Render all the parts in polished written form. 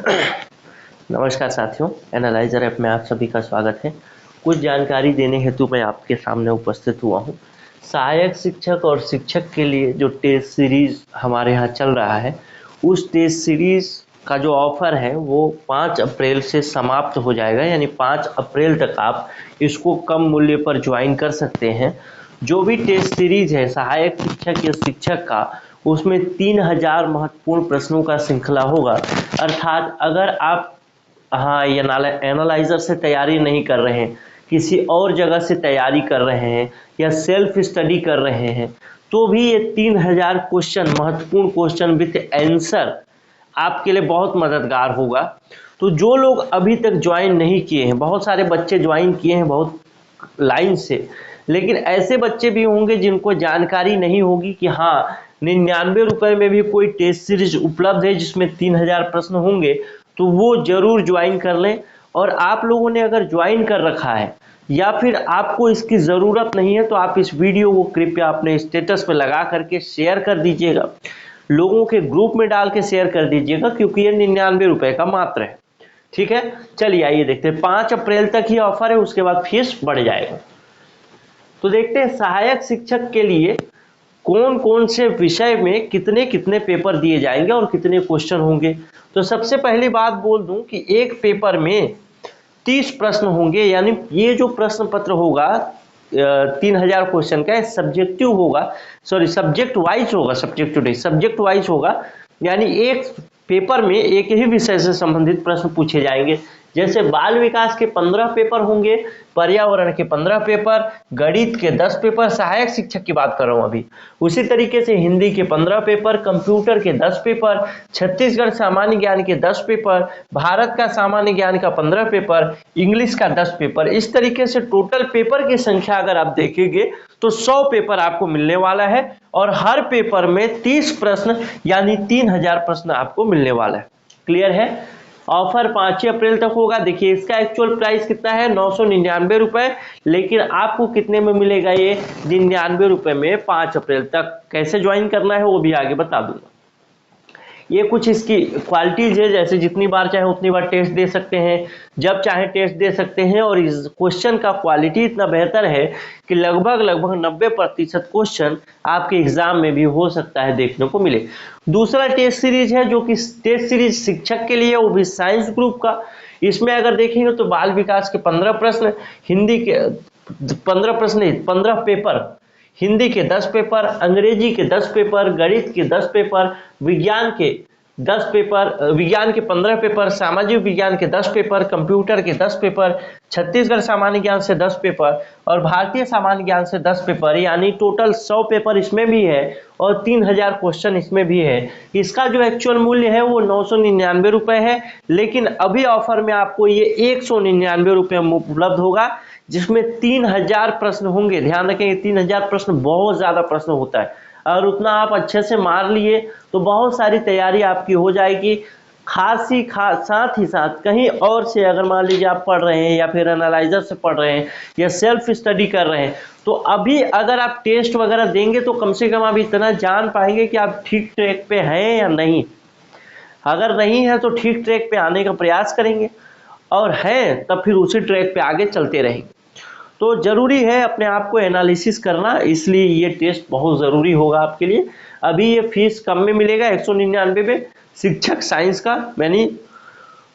नमस्कार साथियों, analyser app में आप सभी का स्वागत है। कुछ जानकारी देने हेतु मैं आपके सामने उपस्थित हुआ हूँ। सहायक शिक्षक और शिक्षक के लिए जो टेस्ट सीरीज हमारे यहाँ चल रहा है, उस टेस्ट सीरीज का जो ऑफर है वो 5 अप्रैल से समाप्त हो जाएगा। यानी 5 अप्रैल तक आप इसको कम मूल्य पर ज्वाइन कर सकते हैं। जो भी टेस्ट सीरीज है सहायक शिक्षक या शिक्षक का, उसमें 3000 महत्वपूर्ण प्रश्नों का श्रृंखला होगा। अर्थात अगर आप ये एनालाइजर से तैयारी नहीं कर रहे हैं, किसी और जगह से तैयारी कर रहे हैं या सेल्फ स्टडी कर रहे हैं, तो भी ये 3000 क्वेश्चन, महत्वपूर्ण क्वेश्चन विथ आंसर आपके लिए बहुत मददगार होगा। तो जो लोग अभी तक ज्वाइन नहीं किए हैं, बहुत सारे बच्चे ज्वाइन किए हैं बहुत लाइन से, लेकिन ऐसे बच्चे भी होंगे जिनको जानकारी नहीं होगी कि हाँ 99 रुपये में भी कोई टेस्ट सीरीज उपलब्ध है जिसमें 3000 प्रश्न होंगे, तो वो जरूर ज्वाइन कर लें। और आप लोगों ने अगर ज्वाइन कर रखा है या फिर आपको इसकी ज़रूरत नहीं है, तो आप इस वीडियो को कृपया अपने स्टेटस पे लगा करके शेयर कर दीजिएगा, लोगों के ग्रुप में डाल के शेयर कर दीजिएगा, क्योंकि ये 99 रुपये का मात्र है। ठीक है, चलिए आइए देखते हैं। 5 अप्रैल तक ही ऑफर है, उसके बाद फीस बढ़ जाएगा। तो देखते हैं सहायक शिक्षक के लिए कौन कौन से विषय में कितने कितने पेपर दिए जाएंगे और कितने क्वेश्चन होंगे। तो सबसे पहली बात बोल दूं कि एक पेपर में 30 प्रश्न होंगे। यानी ये जो प्रश्न पत्र होगा 3000 क्वेश्चन का, सब्जेक्टिव होगा, सॉरी सब्जेक्ट वाइज होगा, सब्जेक्ट वाइज होगा। यानी एक पेपर में एक ही विषय से संबंधित प्रश्न पूछे जाएंगे। जैसे बाल विकास के 15 पेपर होंगे, पर्यावरण के 15 पेपर, गणित के 10 पेपर, सहायक शिक्षक की बात कर रहा हूं अभी। उसी तरीके से हिंदी के 15 पेपर, कंप्यूटर के 10 पेपर, छत्तीसगढ़ सामान्य ज्ञान के 10 पेपर, भारत का सामान्य ज्ञान का 15 पेपर, इंग्लिश का 10 पेपर। इस तरीके से टोटल पेपर की संख्या अगर आप देखेंगे तो 100 पेपर आपको मिलने वाला है, और हर पेपर में 30 प्रश्न यानी 3000 प्रश्न आपको मिलने वाला है। क्लियर है? ऑफर 5 अप्रैल तक होगा। देखिए इसका एक्चुअल प्राइस कितना है, 999 रुपए, लेकिन आपको कितने में मिलेगा ये 99 रुपए में 5 अप्रैल तक। कैसे ज्वाइन करना है वो भी आगे बता दूंगा। ये कुछ इसकी क्वालिटीज है, जैसे जितनी बार चाहे उतनी बार टेस्ट दे सकते हैं, जब चाहे टेस्ट दे सकते हैं, और इस क्वेश्चन का क्वालिटी इतना बेहतर है कि लगभग 90% क्वेश्चन आपके एग्जाम में भी हो सकता है देखने को मिले। दूसरा टेस्ट सीरीज है जो कि टेस्ट सीरीज शिक्षक के लिए, वो भी साइंस ग्रुप का। इसमें अगर देखेंगे तो बाल विकास के 15 प्रश्न, हिंदी के 15 प्रश्न, 15 पेपर, हिंदी के 10 पेपर, अंग्रेजी के 10 पेपर, गणित के 10 पेपर, विज्ञान के 10 पेपर, विज्ञान के 15 पेपर, सामाजिक विज्ञान के 10 पेपर, कंप्यूटर के 10 पेपर, छत्तीसगढ़ सामान्य ज्ञान से 10 पेपर और भारतीय सामान्य ज्ञान से 10 पेपर। यानी टोटल 100 पेपर इसमें भी है और 3000 क्वेश्चन इसमें भी है। इसका जो एक्चुअल मूल्य है वो 999 रुपये है, लेकिन अभी ऑफर में आपको ये 199 रुपये में उपलब्ध होगा, जिसमें 3000 प्रश्न होंगे। ध्यान रखेंगे 3000 प्रश्न बहुत ज्यादा प्रश्न होता है, और उतना आप अच्छे से मार लिए तो बहुत सारी तैयारी आपकी हो जाएगी। साथ ही साथ कहीं और से अगर मान लीजिए आप पढ़ रहे हैं या फिर एनालाइजर से पढ़ रहे हैं या सेल्फ स्टडी कर रहे हैं, तो अभी अगर आप टेस्ट वगैरह देंगे तो कम से कम आप इतना जान पाएंगे कि आप ठीक ट्रैक पे हैं या नहीं। अगर नहीं है तो ठीक ट्रैक पे आने का प्रयास करेंगे, और हैं तब फिर उसी ट्रैक पे आगे चलते रहेंगे। तो जरूरी है अपने आप को एनालिसिस करना, इसलिए ये टेस्ट बहुत ज़रूरी होगा आपके लिए। अभी ये फीस कम में मिलेगा, 199 में। शिक्षक साइंस का, यानी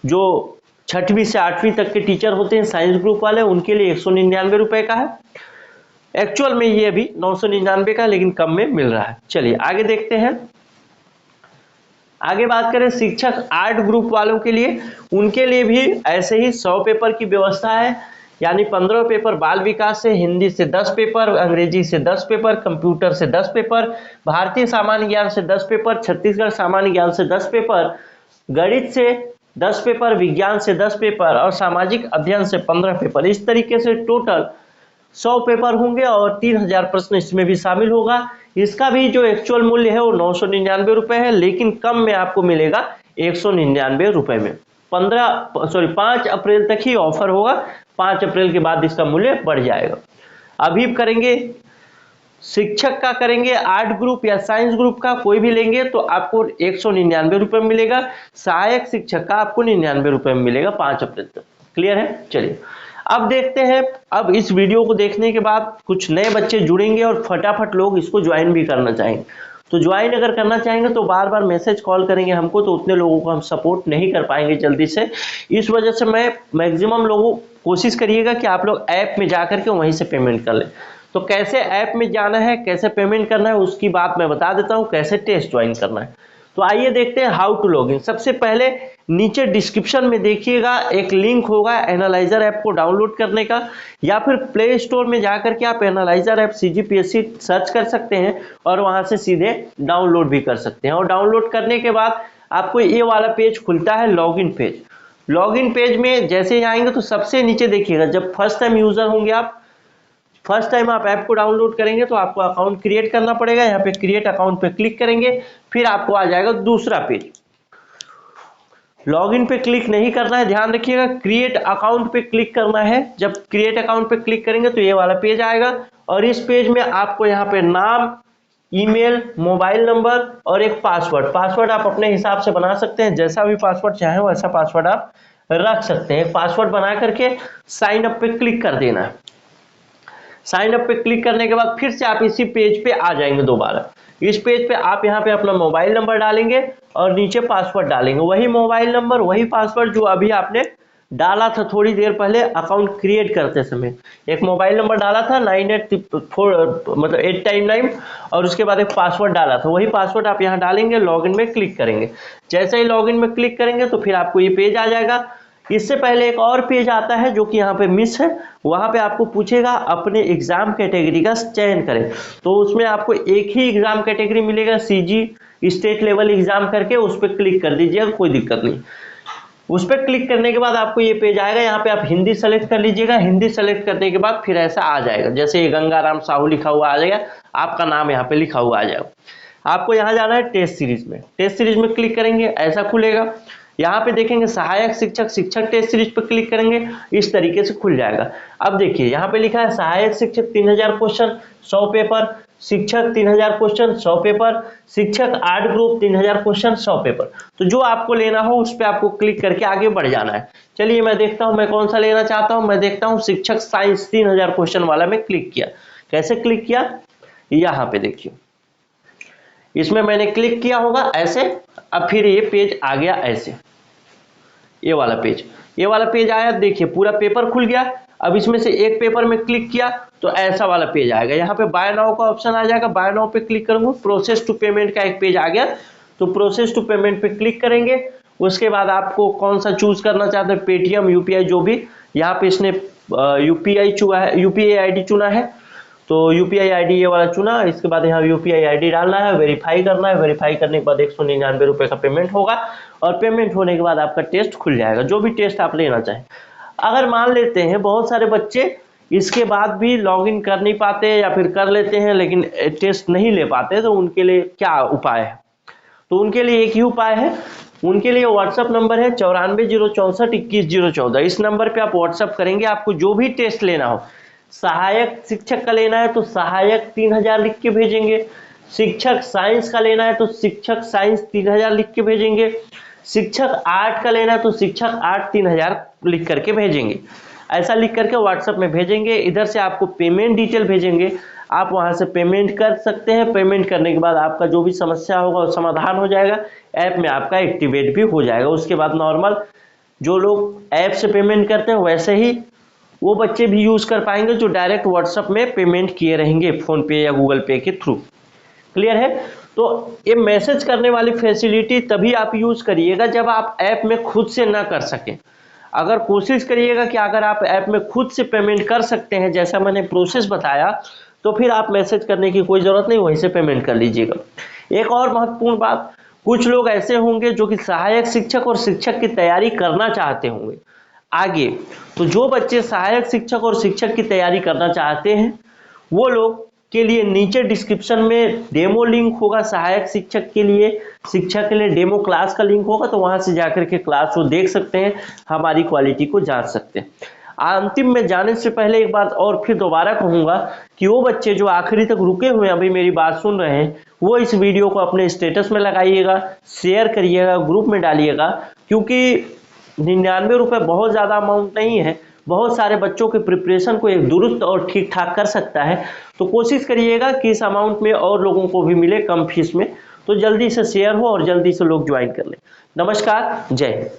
जो 6वीं से 8वीं तक के टीचर होते हैं साइंस ग्रुप वाले, उनके लिए 199 रुपये का है। एक्चुअल में ये अभी 999 का, लेकिन कम में मिल रहा है। चलिए आगे देखते हैं। आगे बात करें शिक्षक आर्ट ग्रुप वालों के लिए, उनके लिए भी ऐसे ही 100 पेपर की व्यवस्था है। यानी 15 पेपर बाल विकास से, हिंदी से 10 पेपर, अंग्रेजी से 10 पेपर, कंप्यूटर से 10 पेपर, भारतीय सामान्य ज्ञान से 10 पेपर, छत्तीसगढ़ सामान्य ज्ञान से 10 पेपर, गणित से 10 पेपर, विज्ञान से 10 पेपर और सामाजिक अध्ययन से 15 पेपर। इस तरीके से टोटल 100 पेपर होंगे और 3000 प्रश्न इसमें भी शामिल होगा। इसका भी जो एक्चुअल मूल्य है वो 999 रुपये है, लेकिन कम में आपको मिलेगा 199 रुपये में। 5 अप्रैल तक ही ऑफर होगा, 5 अप्रैल के बाद इसका मूल्य बढ़ जाएगा। अभी करेंगे शिक्षक का करेंगे आर्ट ग्रुप या साइंस ग्रुप का कोई भी लेंगे तो आपको 199 रुपये में मिलेगा। सहायक शिक्षक का आपको 99 रुपये में मिलेगा 5 अप्रैल तक। क्लियर है? चलिए अब देखते हैं। अब इस वीडियो को देखने के बाद कुछ नए बच्चे जुड़ेंगे और फटाफट लोग इसको ज्वाइन भी करना चाहेंगे। तो ज्वाइन अगर करना चाहेंगे तो बार बार मैसेज कॉल करेंगे हमको, तो उतने लोगों को हम सपोर्ट नहीं कर पाएंगे जल्दी से। इस वजह से मैं मैक्सिमम लोगों कोशिश करिएगा कि आप लोग ऐप में जा करके वहीं से पेमेंट कर लें। तो कैसे ऐप में जाना है, कैसे पेमेंट करना है, उसकी बात मैं बता देता हूँ, कैसे टेस्ट ज्वाइन करना है। तो आइए देखते हैं हाउ टू लॉग इन। सबसे पहले नीचे डिस्क्रिप्शन में देखिएगा एक लिंक होगा एनालाइजर ऐप को डाउनलोड करने का, या फिर प्ले स्टोर में जाकर के आप एनालाइजर ऐप CGPSC सर्च कर सकते हैं और वहां से सीधे डाउनलोड भी कर सकते हैं। और डाउनलोड करने के बाद आपको ये वाला पेज खुलता है, लॉगिन पेज। लॉगिन पेज में जैसे ही आएंगे तो सबसे नीचे देखिएगा, जब फर्स्ट टाइम यूजर होंगे आप, फर्स्ट टाइम आप ऐप को डाउनलोड करेंगे तो आपको अकाउंट क्रिएट करना पड़ेगा। यहाँ पे क्रिएट अकाउंट पे क्लिक करेंगे, फिर आपको आ जाएगा दूसरा पेज। लॉगिन पे क्लिक नहीं करना है, ध्यान रखिएगा, क्रिएट अकाउंट पे क्लिक करना है। जब क्रिएट अकाउंट पे क्लिक करेंगे तो ये वाला पेज आएगा और इस पेज में आपको यहाँ पे नाम, ईमेल, मोबाइल नंबर और एक पासवर्ड आप अपने हिसाब से बना सकते हैं। जैसा भी पासवर्ड चाहे वैसा पासवर्ड आप रख सकते हैं। पासवर्ड बना करके साइन अप पे क्लिक कर देना है। साइन अप पे क्लिक करने के बाद फिर से आप इसी पेज पे आ जाएंगे दोबारा। इस पेज पे आप यहाँ पे अपना मोबाइल नंबर डालेंगे और नीचे पासवर्ड डालेंगे, वही मोबाइल नंबर वही पासवर्ड जो अभी आपने डाला था थोड़ी देर पहले अकाउंट क्रिएट करते समय। एक मोबाइल नंबर डाला था 899 और उसके बाद एक पासवर्ड डाला था, वही पासवर्ड आप यहाँ डालेंगे, लॉगिन में क्लिक करेंगे। जैसे ही लॉगिन में क्लिक करेंगे तो फिर आपको ये पेज आ जाएगा। इससे पहले एक और पेज आता है जो कि यहाँ पे मिस है, वहां पे आपको पूछेगा अपने एग्जाम कैटेगरी का चयन करें। तो उसमें आपको एक ही एग्जाम कैटेगरी मिलेगा, CG स्टेट लेवल एग्जाम करके, उस पर क्लिक कर दीजिएगा, कोई दिक्कत नहीं। उस पर क्लिक करने के बाद आपको ये पेज आएगा, यहाँ पे आप हिंदी सेलेक्ट कर लीजिएगा। हिंदी सेलेक्ट करने के बाद फिर ऐसा आ जाएगा, जैसे ये गंगाराम साहू लिखा हुआ आ जाएगा, आपका नाम यहाँ पे लिखा हुआ आ जाएगा। आपको यहाँ जाना है टेस्ट सीरीज में, टेस्ट सीरीज में क्लिक करेंगे, ऐसा खुलेगा। यहाँ पे देखेंगे सहायक शिक्षक टेस्ट सीरीज पे क्लिक करेंगे, इस तरीके से खुल जाएगा। अब देखिए यहाँ पे लिखा है सहायक शिक्षक 3000 क्वेश्चन 100 पेपर, शिक्षक 3000 क्वेश्चन 100 पेपर, शिक्षक आर्ट ग्रुप 3000 क्वेश्चन 100 पेपर। तो जो आपको लेना हो उस पर आपको क्लिक करके आगे बढ़ जाना है। चलिए मैं देखता हूँ मैं कौन सा लेना चाहता हूँ। मैं देखता हूँ शिक्षक साइंस 3000 क्वेश्चन वाला में क्लिक किया। कैसे क्लिक किया, यहाँ पे देखिए, इसमें मैंने क्लिक किया होगा ऐसे। अब फिर ये पेज आ गया ऐसे, ये वाला पेज आया। देखिए पूरा पेपर खुल गया। अब इसमें से एक पेपर में क्लिक किया तो ऐसा वाला पेज आएगा। यहाँ पे बाय नाउ का ऑप्शन आ जाएगा, बाय नाउ पे क्लिक करूंगा, प्रोसेस टू पेमेंट का एक पेज आ गया। तो प्रोसेस टू पेमेंट पे क्लिक करेंगे। उसके बाद आपको कौन सा चूज करना चाहते हैं, पेटीएम, UPI, जो भी। यहाँ पे इसने UPI ID चुना है, तो UPI ID ये वाला चुना। इसके बाद यहाँ UPI ID डालना है, वेरीफाई करना है। वेरीफाई करने के बाद 199 रुपये का पेमेंट होगा और पेमेंट होने के बाद आपका टेस्ट खुल जाएगा, जो भी टेस्ट आप लेना चाहें। अगर मान लेते हैं बहुत सारे बच्चे इसके बाद भी लॉगिन कर नहीं पाते या फिर कर लेते हैं लेकिन टेस्ट नहीं ले पाते, तो उनके लिए क्या उपाय है? तो उनके लिए एक ही उपाय है। उनके लिए व्हाट्सअप नंबर है 9406412014। इस नंबर पे आप व्हाट्सअप करेंगे, आपको जो भी टेस्ट लेना हो, सहायक शिक्षक का लेना है तो सहायक 3000 लिख के भेजेंगे, शिक्षक साइंस का लेना है तो शिक्षक साइंस 3000 लिख के भेजेंगे, शिक्षक आर्ट का लेना है तो शिक्षक आर्ट 3000 लिख करके भेजेंगे। ऐसा लिख करके व्हाट्सएप में भेजेंगे। इधर से आपको पेमेंट डिटेल भेजेंगे, आप वहां से पेमेंट कर सकते हैं। पेमेंट करने के बाद आपका जो भी समस्या होगा वो समाधान हो जाएगा, ऐप में आपका एक्टिवेट भी हो जाएगा। उसके बाद नॉर्मल जो लोग ऐप से पेमेंट करते हैं वैसे ही वो बच्चे भी यूज कर पाएंगे जो डायरेक्ट व्हाट्सएप में पेमेंट किए रहेंगे फोन पे या गूगल पे के थ्रू। क्लियर है? तो ये मैसेज करने वाली फैसिलिटी तभी आप यूज करिएगा जब आप ऐप में खुद से ना कर सकें। अगर कोशिश करिएगा कि अगर आप ऐप में खुद से पेमेंट कर सकते हैं, जैसा मैंने प्रोसेस बताया, तो फिर आप मैसेज करने की कोई जरूरत नहीं, वहीं से पेमेंट कर लीजिएगा। एक और महत्वपूर्ण बात, कुछ लोग ऐसे होंगे जो कि सहायक शिक्षक और शिक्षक की तैयारी करना चाहते होंगे आगे। तो जो बच्चे सहायक शिक्षक और शिक्षक की तैयारी करना चाहते हैं वो लोग के लिए नीचे डिस्क्रिप्शन में डेमो लिंक होगा। सहायक शिक्षक के लिए, शिक्षक के लिए डेमो क्लास का लिंक होगा, तो वहां से जाकर के क्लास को देख सकते हैं, हमारी क्वालिटी को जांच सकते हैं। अंतिम में जाने से पहले एक बात और फिर दोबारा कहूँगा कि वो बच्चे जो आखिरी तक रुके हुए हैं, अभी मेरी बात सुन रहे हैं, वो इस वीडियो को अपने स्टेटस में लगाइएगा, शेयर करिएगा, ग्रुप में डालिएगा, क्योंकि 99 रुपये बहुत ज़्यादा अमाउंट नहीं है, बहुत सारे बच्चों के प्रिपरेशन को एक दुरुस्त और ठीक ठाक कर सकता है। तो कोशिश करिएगा कि इस अमाउंट में और लोगों को भी मिले कम फीस में, तो जल्दी से शेयर हो और जल्दी से लोग ज्वाइन कर लें। नमस्कार, जय हिंद।